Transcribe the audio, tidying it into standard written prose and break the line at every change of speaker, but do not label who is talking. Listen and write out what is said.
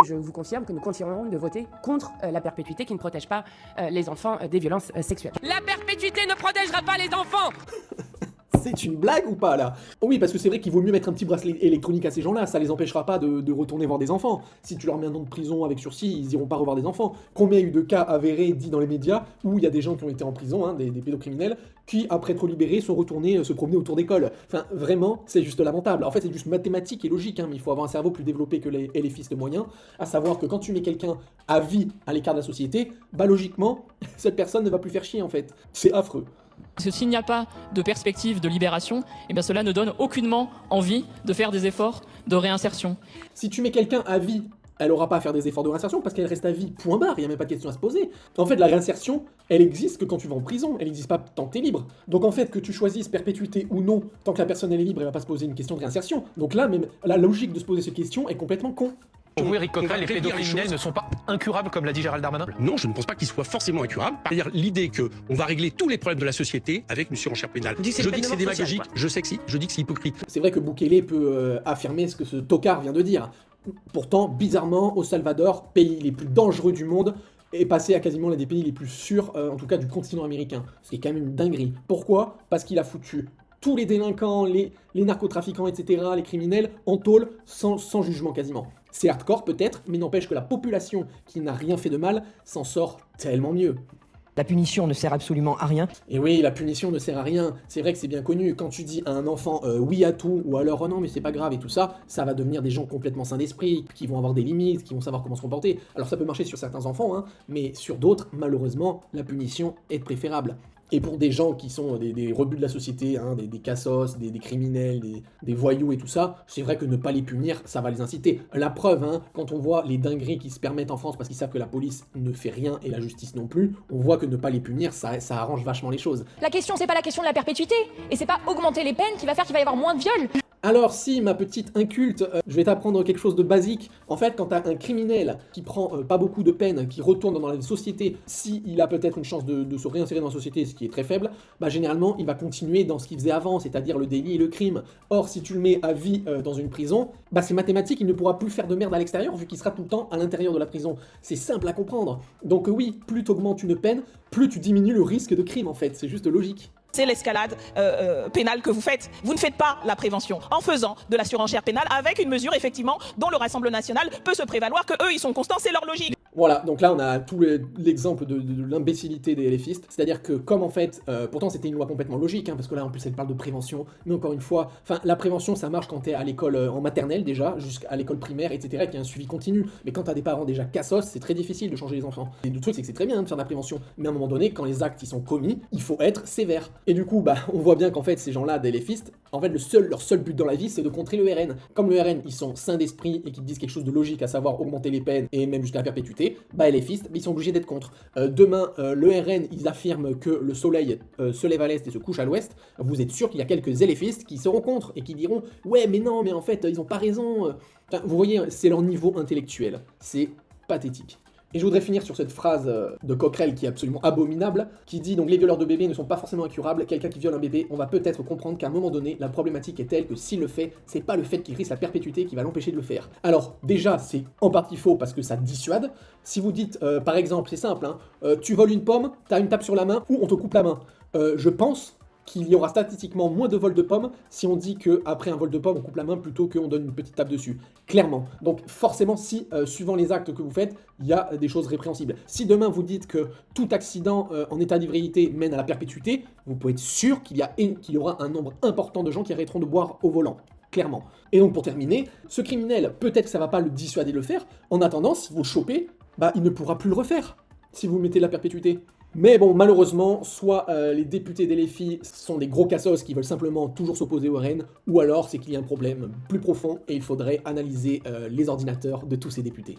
Je vous confirme que nous continuerons de voter contre la perpétuité qui ne protège pas les enfants des violences sexuelles. La perpétuité ne protégera pas les enfants.
C'est une blague ou pas, là? Oui, parce que c'est vrai qu'il vaut mieux mettre un petit bracelet électronique à ces gens-là, ça les empêchera pas de retourner voir des enfants. Si tu leur mets un an de prison avec sursis, ils iront pas revoir des enfants. Combien il y a eu de cas avérés, dits dans les médias, où il y a des gens qui ont été en prison, hein, des pédocriminels, qui, après être libérés, sont retournés se promener autour d'écoles. Enfin, vraiment, c'est juste lamentable. En fait, c'est juste mathématique et logique, hein, mais il faut avoir un cerveau plus développé que les LFistes moyens, à savoir que quand tu mets quelqu'un à vie à l'écart de la société, bah logiquement, cette personne ne va plus faire chier, en fait. C'est affreux.
Parce que s'il n'y a pas de perspective de libération, eh bien cela ne donne aucunement envie de faire des efforts de réinsertion.
Si tu mets quelqu'un à vie, elle aura pas à faire des efforts de réinsertion parce qu'elle reste à vie, point barre, il n'y a même pas de question à se poser. En fait, la réinsertion, elle existe que quand tu vas en prison, elle n'existe pas tant que t'es libre. Donc en fait, que tu choisisses perpétuité ou non, tant que la personne elle est libre, elle va pas se poser une question de réinsertion. Donc là, même la logique de se poser cette question est complètement con.
Pour vous, Éric Coquerel, les pédocriminels ne sont pas incurables, comme l'a dit Gérald Darmanin?
Non, je ne pense pas qu'ils soient forcément incurables. C'est-à-dire l'idée qu'on va régler tous les problèmes de la société avec une surenchère pénale. Je dis que c'est démagogique, je sais que si, je dis que c'est hypocrite.
C'est vrai que Bukele peut affirmer ce que ce tocard vient de dire. Pourtant, bizarrement, au Salvador, pays les plus dangereux du monde, est passé à quasiment l'un des pays les plus sûrs, en tout cas du continent américain. Ce qui est quand même une dinguerie. Pourquoi? Parce qu'il a foutu tous les délinquants, les narcotrafiquants, etc., les criminels, en tôle, sans jugement quasiment. C'est hardcore peut-être, mais n'empêche que la population qui n'a rien fait de mal s'en sort tellement mieux.
La punition ne sert absolument à rien.
Et oui, la punition ne sert à rien. C'est vrai que c'est bien connu. Quand tu dis à un enfant oui à tout, ou alors oh non mais c'est pas grave et tout ça, ça va devenir des gens complètement sains d'esprit, qui vont avoir des limites, qui vont savoir comment se comporter. Alors ça peut marcher sur certains enfants, hein, mais sur d'autres, malheureusement, la punition est préférable. Et pour des gens qui sont des rebuts de la société, hein, des cassos, des criminels, des voyous et tout ça, c'est vrai que ne pas les punir, ça va les inciter. La preuve, hein, quand on voit les dingueries qui se permettent en France parce qu'ils savent que la police ne fait rien et la justice non plus, on voit que ne pas les punir, ça arrange vachement les choses.
La question, c'est pas la question de la perpétuité, et c'est pas augmenter les peines qui va faire qu'il va y avoir moins de viols.
Alors si, ma petite inculte, je vais t'apprendre quelque chose de basique. En fait, quand t'as un criminel qui prend pas beaucoup de peine, qui retourne dans la société, s'il a peut-être une chance de se réinsérer dans la société, ce qui est très faible, bah généralement, il va continuer dans ce qu'il faisait avant, c'est-à-dire le délit et le crime. Or, si tu le mets à vie dans une prison, bah c'est mathématique, il ne pourra plus faire de merde à l'extérieur, vu qu'il sera tout le temps à l'intérieur de la prison. C'est simple à comprendre. Donc oui, plus t'augmentes une peine, plus tu diminues le risque de crime, en fait. C'est juste logique.
C'est l'escalade pénale que vous faites. Vous ne faites pas la prévention en faisant de la surenchère pénale avec une mesure effectivement dont le Rassemblement national peut se prévaloir que eux ils sont constants, c'est leur logique.
Voilà, donc là on a tout l'exemple de l'imbécilité des LFistes, c'est-à-dire que comme en fait, pourtant c'était une loi complètement logique, hein, parce que là en plus elle parle de prévention, mais encore une fois, enfin la prévention ça marche quand t'es à l'école en maternelle déjà, jusqu'à l'école primaire, etc., qu'il y a un suivi continu, mais quand t'as des parents déjà cassos, c'est très difficile de changer les enfants. Et le truc c'est que c'est très bien de faire de la prévention, mais à un moment donné, quand les actes ils sont commis, il faut être sévère. Et du coup, bah on voit bien qu'en fait ces gens-là, des LFistes, en fait leur seul but dans la vie c'est de contrer le RN. Comme le RN ils sont sains d'esprit et qu'ils disent quelque chose de logique, à savoir augmenter les peines et même jusqu'à la perpétuité, bah les fistes, ils sont obligés d'être contre. Demain, le RN, ils affirment que le soleil se lève à l'est et se couche à l'ouest. Vous êtes sûr qu'il y a quelques LFistes qui seront contre et qui diront « Ouais, mais non, mais en fait, ils ont pas raison. » Enfin, vous voyez, c'est leur niveau intellectuel. C'est pathétique. Et je voudrais finir sur cette phrase de Coquerel qui est absolument abominable, qui dit donc les violeurs de bébés ne sont pas forcément incurables, quelqu'un qui viole un bébé, on va peut-être comprendre qu'à un moment donné, la problématique est telle que s'il le fait, c'est pas le fait qu'il risque la perpétuité qui va l'empêcher de le faire. Alors déjà, c'est en partie faux parce que ça dissuade. Si vous dites, par exemple, c'est simple, hein, tu voles une pomme, t'as une tape sur la main ou on te coupe la main. Je pense qu'il y aura statistiquement moins de vols de pommes si on dit qu'après un vol de pommes, on coupe la main plutôt qu'on donne une petite tape dessus. Clairement. Donc forcément, si, suivant les actes que vous faites, il y a des choses répréhensibles. Si demain vous dites que tout accident en état d'ébriété mène à la perpétuité, vous pouvez être sûr qu'il y aura un nombre important de gens qui arrêteront de boire au volant. Clairement. Et donc pour terminer, ce criminel, peut-être que ça va pas le dissuader de le faire, en attendant, si vous le chopez, bah il ne pourra plus le refaire, si vous mettez la perpétuité. Mais bon, malheureusement, soit les députés des LFI sont des gros cassos qui veulent simplement toujours s'opposer au RN, ou alors c'est qu'il y a un problème plus profond et il faudrait analyser les ordinateurs de tous ces députés.